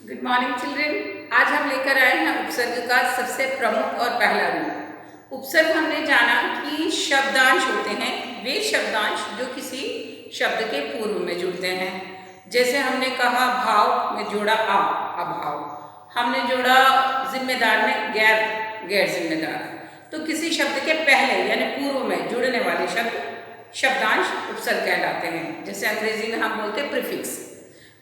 Good morning children. आज हम लेकर आए हैं उपसर्ग का सबसे प्रमुख और पहला रूप। उपसर्ग हमने जाना कि शब्दांश होते हैं, वे शब्दांश जो किसी शब्द के पूर्व में जुड़ते हैं। जैसे हमने कहा भाव में जोड़ा अभाव, हमने जोड़ा जिम्मेदार में गैर, गैर जिम्मेदार। तो किसी शब्द के पहले यानी पूर्व में जुड़ने वाले शब्द शब्दांश उपसर्ग कहलाते हैं। जैसे अंग्रेजी में हम बोलते हैं प्रीफिक्स।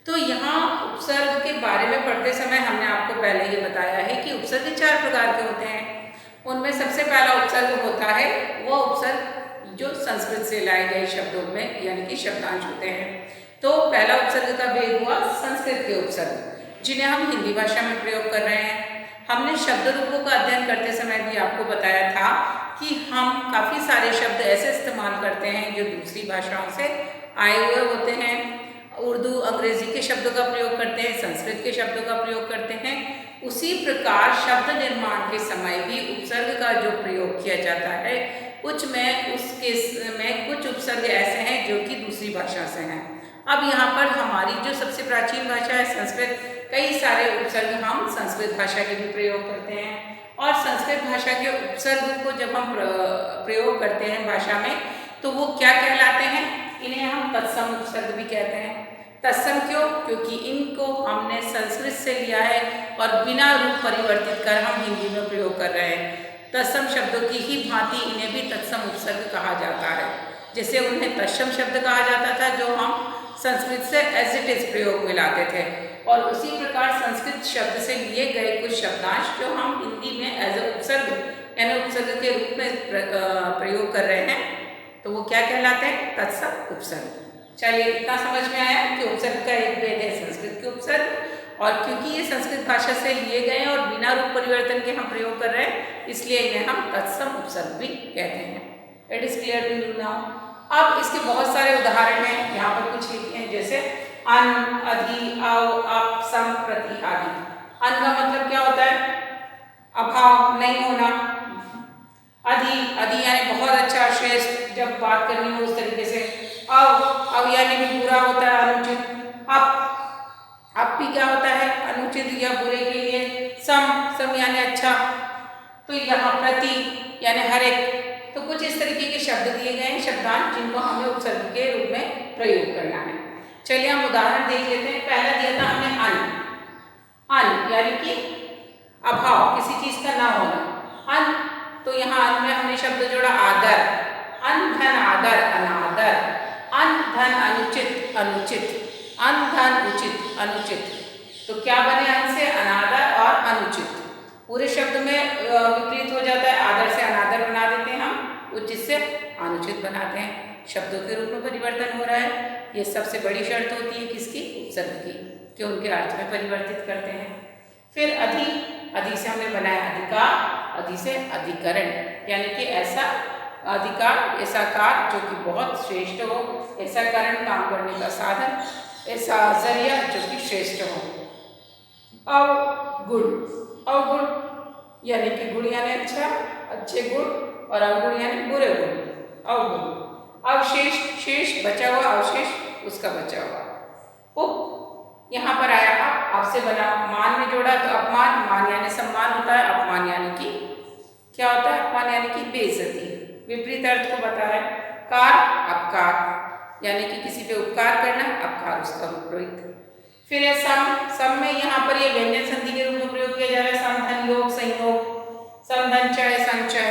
तो यहाँ उपसर्ग के बारे में पढ़ते समय हमने आपको पहले ये बताया है कि उपसर्ग 4 प्रकार के होते हैं। उनमें सबसे पहला उपसर्ग होता है वो उपसर्ग जो संस्कृत से लाए गए शब्दों में यानी कि शब्दांश होते हैं। तो पहला उपसर्ग का भेद हुआ संस्कृत के उपसर्ग, जिन्हें हम हिंदी भाषा में प्रयोग कर रहे हैं। हमने शब्द रूपों का अध्ययन करते समय भी आपको बताया था कि हम काफ़ी सारे शब्द ऐसे इस्तेमाल करते हैं जो दूसरी भाषाओं से आए हुए होते हैं। उर्दू अंग्रेजी के शब्दों का प्रयोग करते हैं, संस्कृत के शब्दों का प्रयोग करते हैं। उसी प्रकार शब्द निर्माण के समय भी उपसर्ग का जो प्रयोग किया जाता है उसमें कुछ उपसर्ग ऐसे हैं जो कि दूसरी भाषा से हैं। अब यहाँ पर हमारी जो सबसे प्राचीन भाषा है संस्कृत, कई सारे उपसर्ग हम संस्कृत भाषा के भी प्रयोग करते हैं। और संस्कृत भाषा के उपसर्ग को जब हम प्रयोग करते हैं भाषा में तो वो क्या कहलाते हैं? इन्हें हम तत्सम उपसर्ग भी कहते हैं। तत्सम क्यों? क्योंकि इनको हमने संस्कृत से लिया है और बिना रूप परिवर्तित कर हम हिंदी में प्रयोग कर रहे हैं। तत्सम शब्दों की ही भांति इन्हें भी तत्सम उपसर्ग कहा जाता है। जैसे उन्हें तत्सम शब्द कहा जाता था जो हम संस्कृत से एज इट इज प्रयोग में लाते थे, और उसी प्रकार संस्कृत शब्द से लिए गए कुछ शब्दांश जो हम हिंदी में एज ए उपसर्ग यानी उपसर्ग के रूप में प्रयोग कर रहे हैं, तो वो क्या कहलाते हैं? तत्सम उपसर्ग। चलिए, इतना समझ में आया कि उपसर्ग का एक भेद है संस्कृत के उपसर्ग, और क्योंकि ये संस्कृत भाषा से लिए गए हैं और बिना रूप परिवर्तन के हम प्रयोग कर रहे हैं, इसलिए इन्हें हम तत्सम उपसर्ग भी कहते हैं। It is clear to you now? अब इसके बहुत सारे उदाहरण हैं, यहाँ पर कुछ लिखे हैं, जैसे अन, अधि, अव, अप, सम, प्रति आदि। अन का मतलब क्या होता है? अभाव, नहीं होना। अधि, अधि यानी बहुत अच्छा, श्रेष्ठ, जब बात करनी हो उस तरीके से। अव यानी भी बुरा होता है, अनुचित। अप भी क्या होता है? अनुचित या बुरे के लिए। सम यानी अच्छा। तो यहाँ प्रति यानी हर एक। तो कुछ इस तरीके के शब्द दिए गए हैं, शब्दांश, जिनको हमें उपसर्ग के रूप में प्रयोग करना है। चलिए हम उदाहरण देख लेते हैं। पहला दिया था हमने अन यानी कि अभाव, किसी चीज का ना होना। अन, तो यहाँ अन में हमने शब्द जोड़ा आदर। अन धन आदर अनादर, अन धन अनुचित अनुचित, अन धन उचित अनुचित। तो क्या बने अन से? अनादर और अनुचित। पूरे शब्द में विपरीत हो जाता है, आदर से अनादर बना देते हैं हम, उचित से अनुचित बनाते हैं, शब्दों के रूप में परिवर्तन हो रहा है। ये सबसे बड़ी शर्त होती है किसकी? उपसर्ग की, कि उनके अर्थ में परिवर्तित करते हैं। फिर अधि से हमने बनाया अधिकार, अधि से अधिकरण यानी कि ऐसा अधिकार, ऐसा कार्य जो कि बहुत श्रेष्ठ हो, ऐसा कारण, काम करने का साधन, ऐसा जरिया जो कि श्रेष्ठ हो। अवगुण यानी कि गुण यानी अच्छा, अच्छे गुण, और अवगुण यानी बुरे गुण, अवगुण। अवशेष, शेष, बचा हुआ, अवशेष उसका बचा हुआ। यहाँ पर आया आपसे बना, मान में जोड़ा तो अपमान, मान यानी सम्मान होता है, अपमान यानी कि क्या होता है? अपमान यानी कि बेइज्जती, विपरीत अर्थ को बता रहा है। कार, अपकार यानी कि किसी पे उपकार करना, अपकार उसका विपरीत। फिर है सम में यहाँ पर ये व्यंजन संधि के रूप में प्रयोग किया जा रहा है। सम धन योग संयोग, सम धन चय संचय।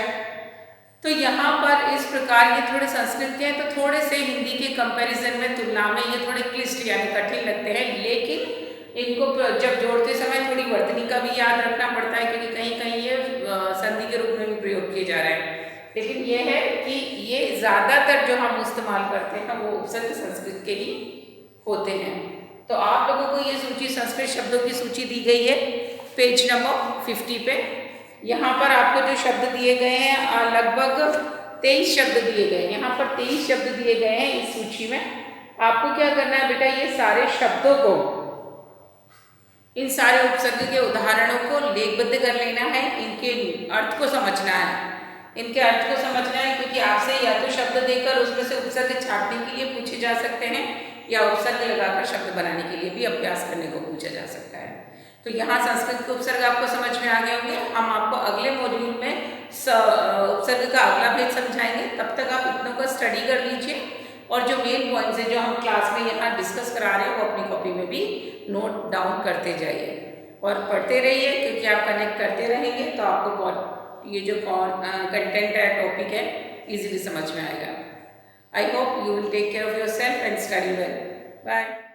तो यहाँ पर इस प्रकार ये थोड़े संस्कृत के हैं, तो थोड़े से हिंदी के कंपैरिजन में, तुलना में ये थोड़े क्लिष्ट यानी कठिन लगते हैं, लेकिन इनको जब जोड़ते समय थोड़ी वर्तनी का भी याद रखना पड़ता है, क्योंकि कहीं कहीं ये संधि के रूप में भी प्रयोग किए जा रहे हैं। लेकिन ये है कि ये ज़्यादातर जो हम इस्तेमाल करते हैं वो उपसर्ग संस्कृत के ही होते हैं। तो आप लोगों को ये सूची, संस्कृत शब्दों की सूची दी गई है पेज नंबर 50 पे। यहाँ पर आपको जो शब्द दिए गए हैं लगभग 23 शब्द दिए गए हैं। यहाँ पर 23 शब्द दिए गए हैं इस सूची में। आपको क्या करना है बेटा? ये सारे शब्दों को, इन सारे उपसर्ग के उदाहरणों को लेखबद्ध कर लेना है, इनके अर्थ को समझना है, इनके अर्थ को समझना है, क्योंकि आपसे या तो शब्द देकर उसमें से उपसर्ग छापने के लिए पूछे जा सकते हैं, या उपसर्ग लगाकर शब्द बनाने के लिए भी अभ्यास करने को पूछा जा सकता है। तो यहाँ संस्कृत के उपसर्ग आपको समझ में आ गए होंगे। हम आपको अगले मॉड्यूल में उपसर्ग का अगला भेद समझाएंगे। तब तक आप इतनों का स्टडी कर लीजिए और जो मेन पॉइंट्स हैं जो हम क्लास में यहाँ डिस्कस करा रहे हैं वो अपनी कॉपी में भी नोट डाउन करते जाइए और पढ़ते रहिए, क्योंकि आप कनेक्ट करते रहेंगे तो आपको ये जो कंटेंट है, टॉपिक है, इजीली समझ में आएगा। I hope you will take care of yourself and study well. Bye.